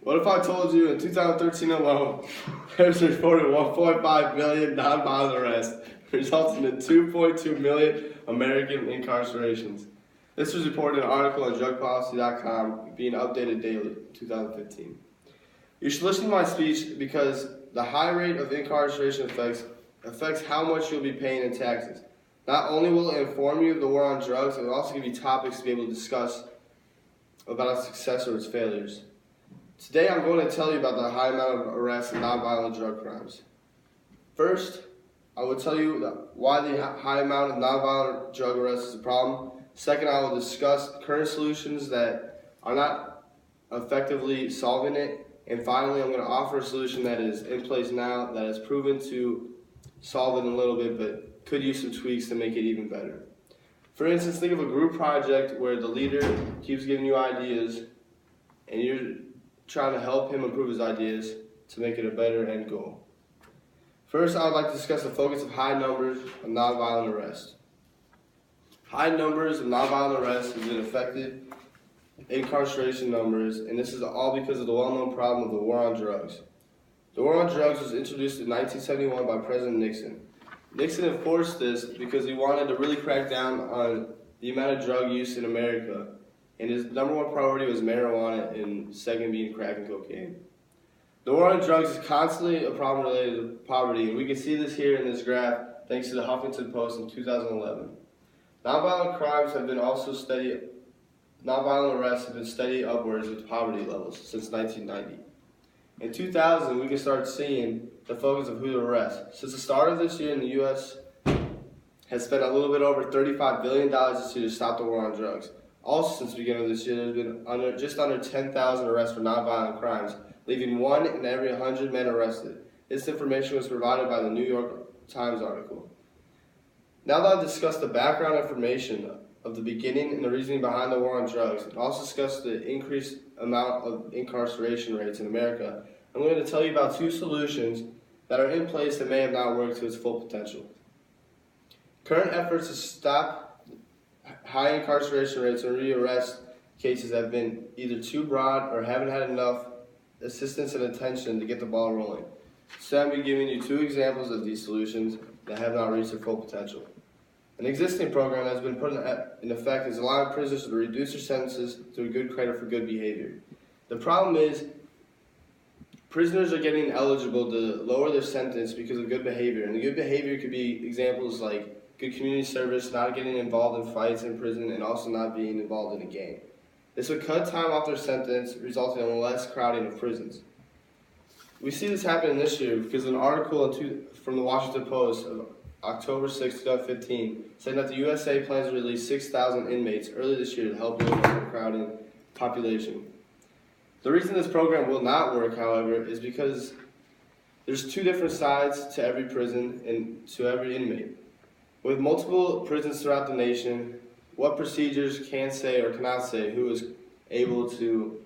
What if I told you in 2013 alone, there's reported 1.5 million nonviolent arrests, resulting in 2.2 million American incarcerations? This was reported in an article on drugpolicy.com, being updated daily, 2015. You should listen to my speech because the high rate of incarceration affects how much you'll be paying in taxes. Not only will it inform you of the war on drugs, it will also give you topics to be able to discuss about its success or its failures. Today I'm going to tell you about the high amount of arrests and nonviolent drug crimes. First, I will tell you why the high amount of nonviolent drug arrests is a problem. Second, I will discuss current solutions that are not effectively solving it. And finally, I'm going to offer a solution that is in place now that has proven to solve it a little bit, but could use some tweaks to make it even better. For instance, think of a group project where the leader keeps giving you ideas and you're trying to help him improve his ideas to make it a better end goal. First, I would like to discuss the focus of high numbers of nonviolent arrests. High numbers of nonviolent arrests have been affected incarceration numbers, and this is all because of the well-known problem of the war on drugs. The war on drugs was introduced in 1971 by President Nixon. Nixon enforced this because he wanted to really crack down on the amount of drug use in America, and his number one priority was marijuana and second being crack and cocaine. The war on drugs is constantly a problem related to poverty, and we can see this here in this graph thanks to the Huffington Post in 2011. Nonviolent arrests have been steady upwards with poverty levels since 1990. In 2000, we can start seeing the focus of who to arrest. Since the start of this year, in the U.S. has spent a little bit over $35 billion this year to stop the war on drugs. Also, since the beginning of this year, there's been just under 10,000 arrests for nonviolent crimes, leaving 1 in every 100 men arrested. This information was provided by the New York Times article. Now that I've discussed the background information of the beginning and the reasoning behind the war on drugs, and also discussed the increased amount of incarceration rates in America, I'm going to tell you about 2 solutions that are in place that may have not worked to its full potential. Current efforts to stop high incarceration rates and rearrest cases have been either too broad or haven't had enough assistance and attention to get the ball rolling. So I'm giving you 2 examples of these solutions that have not reached their full potential. An existing program that has been put in effect is allowing prisoners to reduce their sentences through good credit for good behavior. The problem is, prisoners are getting eligible to lower their sentence because of good behavior. And the good behavior could be examples like good community service, not getting involved in fights in prison, and also not being involved in a gang. This would cut time off their sentence, resulting in less crowding of prisons. We see this happening this year because an article from the Washington Post of October 6, 2015, said that the USA plans to release 6,000 inmates early this year to help with the overcrowding population. The reason this program will not work, however, is because there's 2 different sides to every prison and to every inmate. With multiple prisons throughout the nation, what procedures can say or cannot say who is able to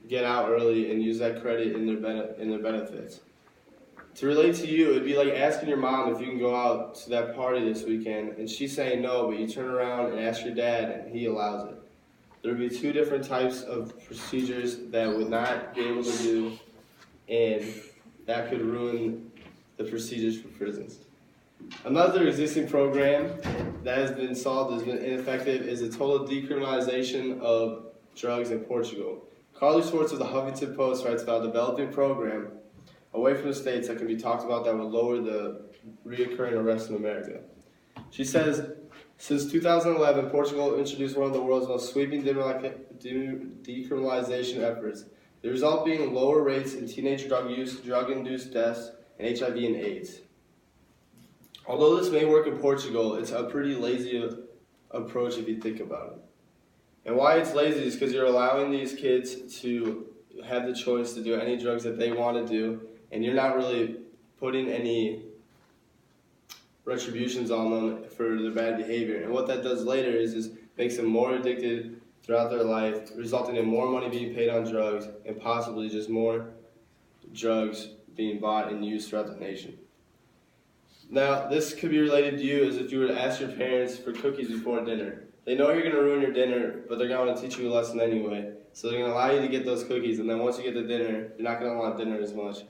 get out early and use that credit in their benefits. To relate to you, it'd be like asking your mom if you can go out to that party this weekend, and she's saying no, but you turn around and ask your dad, and he allows it. There would be 2 different types of procedures that would not be able to do, and that could ruin the procedures for prisons. Another existing program that has been solved, has been ineffective, is the total decriminalization of drugs in Portugal. Carly Schwartz of the Huffington Post writes about a developing program away from the states that can be talked about that would lower the reoccurring arrests in America. She says, since 2011, Portugal introduced one of the world's most sweeping decriminalization efforts, the result being lower rates in teenage drug use, drug-induced deaths, and HIV and AIDS. Although this may work in Portugal, it's a pretty lazy approach if you think about it. And why it's lazy is because you're allowing these kids to have the choice to do any drugs that they want to do, and you're not really putting any retributions on them for their bad behavior. And what that does later is makes them more addicted throughout their life, resulting in more money being paid on drugs and possibly just more drugs being bought and used throughout the nation. Now, this could be related to you as if you were to ask your parents for cookies before dinner. They know you're going to ruin your dinner, but they're going to teach you a lesson anyway. So they're going to allow you to get those cookies, and then once you get the dinner, you're not going to want dinner as much.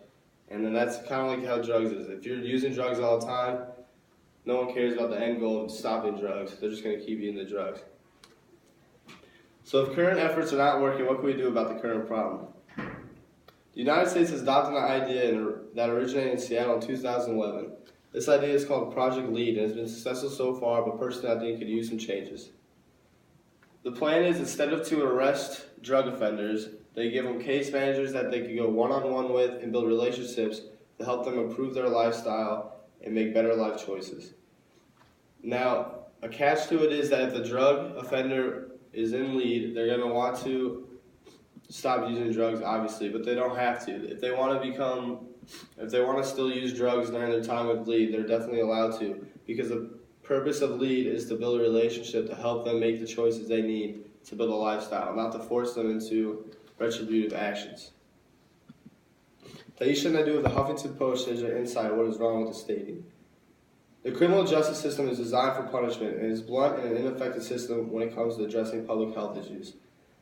And then that's kind of like how drugs is. If you're using drugs all the time, no one cares about the end goal of stopping drugs. They're just going to keep using the drugs. So if current efforts are not working, what can we do about the current problem? The United States has adopted an idea that originated in Seattle in 2011. This idea is called Project LEAD and has been successful so far, but personally I think it could use some changes. The plan is, instead of to arrest drug offenders, they give them case managers that they can go one-on-one with and build relationships to help them improve their lifestyle and make better life choices. Now, a catch to it is that if the drug offender is in LEAD, they're going to want to stop using drugs, obviously, but they don't have to. If they want to still use drugs during their time with LEAD, they're definitely allowed to, because the purpose of LEAD is to build a relationship to help them make the choices they need to build a lifestyle, not to force them into retributive actions. Taisha Nadu of the Huffington Post says an insight what is wrong with the stating. The criminal justice system is designed for punishment and is blunt and an ineffective system when it comes to addressing public health issues.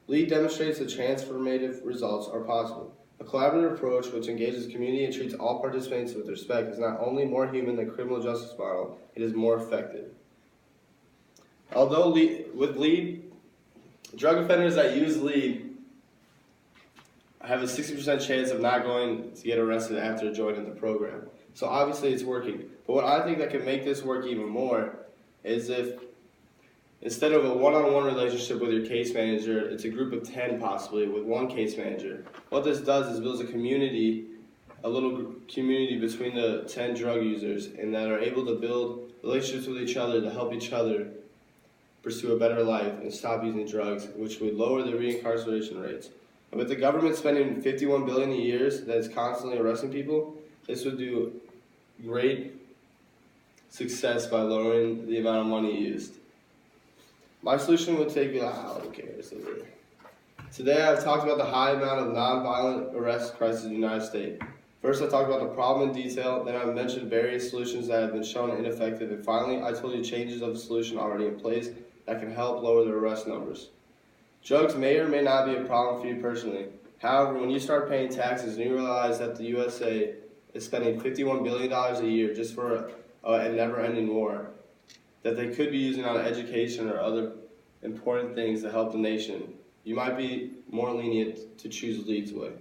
LEAD demonstrates that transformative results are possible. A collaborative approach which engages the community and treats all participants with respect is not only more human than criminal justice model, it is more effective. Although with LEAD, drug offenders that use LEAD have a 60% chance of not going to get arrested after joining the program. So obviously it's working. But what I think that can make this work even more is if instead of a one-on-one relationship with your case manager, it's a group of 10 possibly with one case manager. What this does is builds a community, a little community between the 10 drug users, and that are able to build relationships with each other to help each other pursue a better life and stop using drugs, which would lower the reincarceration rates. And with the government spending $51 billion a year that's constantly arresting people, this would do great success by lowering the amount of money used. My solution would take who cares? Today I've talked about the high amount of nonviolent arrest crisis in the United States. First I talked about the problem in detail, then I mentioned various solutions that have been shown ineffective, and finally I told you changes of the solution already in place that can help lower the arrest numbers. Drugs may or may not be a problem for you personally. However, when you start paying taxes and you realize that the USA is spending $51 billion a year just for a never-ending war, that they could be using on education or other important things to help the nation, you might be more lenient to choose LEAD's way.